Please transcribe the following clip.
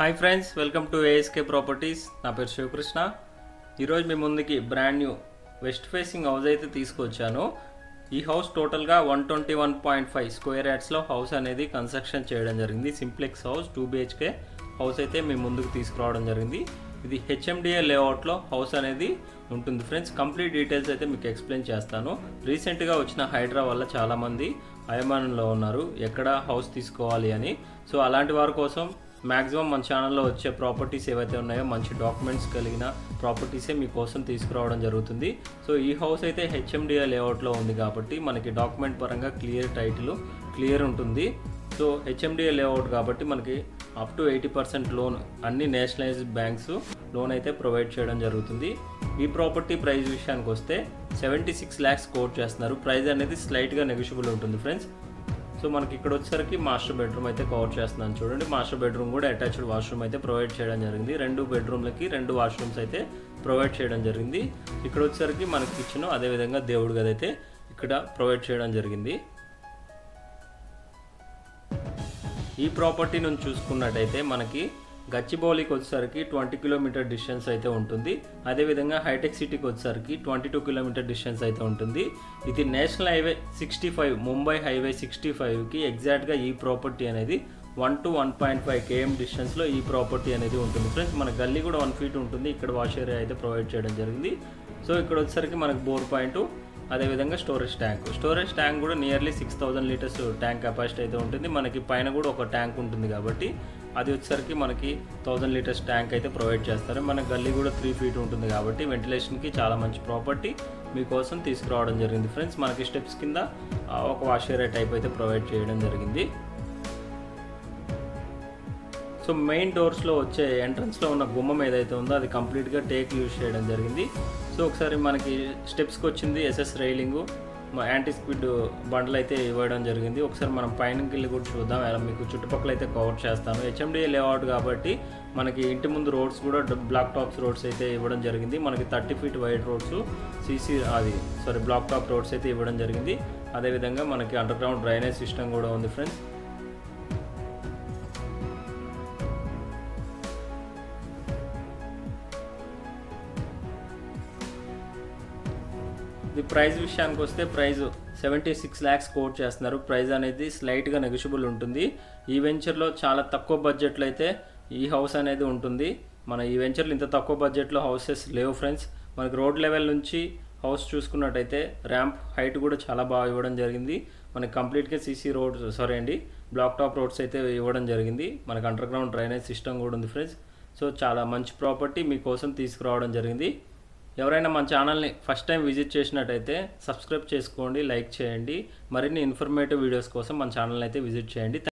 Hi friends, welcome to ASK properties. నా పేరు శివకృష్ణ. ఈరోజు మీ ముందుకి brand new west facing house అయితే తీసుకొచ్చాను. ఈ హౌస్ టోటల్గా 121.5 స్క్వేర్ యార్డ్స్లో హౌస్ అనేది కన్స్ట్రక్షన్ చేయడం జరిగింది. సింప్లెక్స్ హౌస్ 2 BHK హౌస్ అయితే మీ ముందుకు తీసుకురావడం జరిగింది. ఇది HMDA లేఅవుట్లో హౌస్ అనేది ఉంటుంది ఫ్రెండ్స్. కంప్లీట్ డీటెయిల్స్ అయితే మీకు ఎక్స్ప్లెయిన్ చేస్తాను. రీసెంట్గా వచ్చిన హైడ్రా వల్ల చాలామంది అయమానంలో ఉన్నారు ఎక్కడ హౌస్ తీసుకోవాలి అని. సో అలాంటి వారి కోసం మ్యాక్సిమం మన ఛానల్లో వచ్చే ప్రాపర్టీస్ ఏవైతే ఉన్నాయో మంచి డాక్యుమెంట్స్ కలిగిన ప్రాపర్టీసే మీకోసం తీసుకురావడం జరుగుతుంది. సో ఈ హౌస్ అయితే HMDA లేఅవుట్లో ఉంది కాబట్టి మనకి డాక్యుమెంట్ పరంగా క్లియర్ ఉంటుంది. సో HMDA లేఅవుట్ కాబట్టి మనకి అప్ టు 80% లోన్ అన్ని నేషనలైజ్డ్ బ్యాంక్స్ లోన్ అయితే ప్రొవైడ్ చేయడం జరుగుతుంది. ఈ ప్రాపర్టీ ప్రైస్ విషయానికి వస్తే 76 lakhs కోట్ చేస్తున్నారు. ప్రైస్ అనేది స్లైట్గా నెగోషియబుల్ ఉంటుంది ఫ్రెండ్స్. సో మనకి ఇక్కడ వచ్చేసరికి మాస్టర్ బెడ్రూమ్ అయితే కవర్ చేస్తున్నాను చూడండి. మాస్టర్ బెడ్రూమ్ కూడా అటాచ్డ్ వాష్రూమ్ అయితే ప్రొవైడ్ చేయడం జరిగింది. 2 బెడ్రూమ్లకి 2 వాష్రూమ్స్ అయితే ప్రొవైడ్ చేయడం జరిగింది. ఇక్కడ వచ్చేసరికి మనకి కిచెన్, అదేవిధంగా దేవుడి గది అయితే ఇక్కడ ప్రొవైడ్ చేయడం జరిగింది. ఈ ప్రాపర్టీ నుంచి చూసుకున్నట్టయితే మనకి గచ్చిబౌలికి వచ్చేసరికి 20 కిలోమీటర్ డిస్టెన్స్ అయితే ఉంటుంది. అదేవిధంగా హైటెక్ సిటీకి వచ్చేసరికి 22 కిలోమీటర్ డిస్టెన్స్ అయితే ఉంటుంది. ఇది నేషనల్ హైవే 65 ముంబై హైవే 65కి ఎగ్జాక్ట్గా ఈ ప్రాపర్టీ అనేది 1 to 1.5 km డిస్టెన్స్లో ఈ ప్రాపర్టీ అనేది ఉంటుంది ఫ్రెండ్స్. మన గల్లీ కూడా 1 feet ఉంటుంది. ఇక్కడ వాష్ ఏరియా అయితే ప్రొవైడ్ చేయడం జరిగింది. సో ఇక్కడ వచ్చేసరికి మనకు బోర్ పాయింట్, అదేవిధంగా స్టోరేజ్ ట్యాంక్ కూడా నియర్లీ 6000 లీటర్స్ ట్యాంక్ కెపాసిటీ అయితే ఉంటుంది. మనకి పైన కూడా ఒక ట్యాంక్ ఉంటుంది కాబట్టి అది వచ్చేసరికి మనకి 1000 లీటర్స్ ట్యాంక్ అయితే ప్రొవైడ్ చేస్తారు. మన గల్లీ కూడా 3 feet ఉంటుంది కాబట్టి వెంటిలేషన్కి చాలా మంచి ప్రాపర్టీ మీకోసం తీసుకురావడం జరిగింది ఫ్రెండ్స్. మనకి స్టెప్స్ కింద ఒక వాష్ ఏరియా టైప్ అయితే ప్రొవైడ్ చేయడం జరిగింది. సో మెయిన్ డోర్స్లో వచ్చే ఎంట్రన్స్లో ఉన్న గుమ్మం ఏదైతే ఉందో అది కంప్లీట్గా టేక్ యూజ్ చేయడం జరిగింది. సో ఒకసారి మనకి స్టెప్స్కి వచ్చింది SS రైలింగు, యాంటీ స్క్విడ్ బండలు అయితే ఇవ్వడం జరిగింది. ఒకసారి మనం పైనకి వెళ్ళి కూడా చూద్దాం. మీకు చుట్టుపక్కల అయితే కవర్ చేస్తాను. HMDA లేఅవుట్ కాబట్టి మనకి ఇంటి ముందు రోడ్స్ కూడా బ్లాక్ టాప్స్ రోడ్స్ అయితే ఇవ్వడం జరిగింది. మనకి 30 feet wide roads black top roads అయితే ఇవ్వడం జరిగింది. అదేవిధంగా మనకి అండర్ గ్రౌండ్ డ్రైనేజ్ సిస్టమ్ కూడా ఉంది ఫ్రెండ్స్. ఈ ప్రైస్ విషయానికి వస్తే ప్రైస్ 76 lakhs కోట్ చేస్తున్నారు. ప్రైస్ అనేది స్లైట్గా నెగోషియబుల్ ఉంటుంది. ఈ వెంచర్లో చాలా తక్కువ బడ్జెట్లో అయితే ఈ హౌస్ అనేది ఉంటుంది. మన ఈ వెంచర్లో ఇంత తక్కువ బడ్జెట్లో హౌసెస్ లేవు ఫ్రెండ్స్. మనకి రోడ్ లెవెల్ నుంచి హౌస్ చూసుకున్నట్టయితే ర్యాంప్ హైట్ కూడా చాలా బాగా ఇవ్వడం జరిగింది. మనకి కంప్లీట్గా బ్లాక్ టాప్ రోడ్స్ అయితే ఇవ్వడం జరిగింది. మనకి అండర్ గ్రౌండ్ డ్రైనేజ్ సిస్టమ్ కూడా ఉంది ఫ్రెండ్స్. సో చాలా మంచి ప్రాపర్టీ మీకోసం తీసుకురావడం జరిగింది. ఎవరైనా మన ఛానల్ని ఫస్ట్ టైం విజిట్ చేసినట్టయితే సబ్స్క్రైబ్ చేసుకోండి, లైక్ చేయండి. మరిన్ని ఇన్ఫర్మేటివ్ వీడియోస్ కోసం మన ఛానల్ని అయితే విజిట్ చేయండి.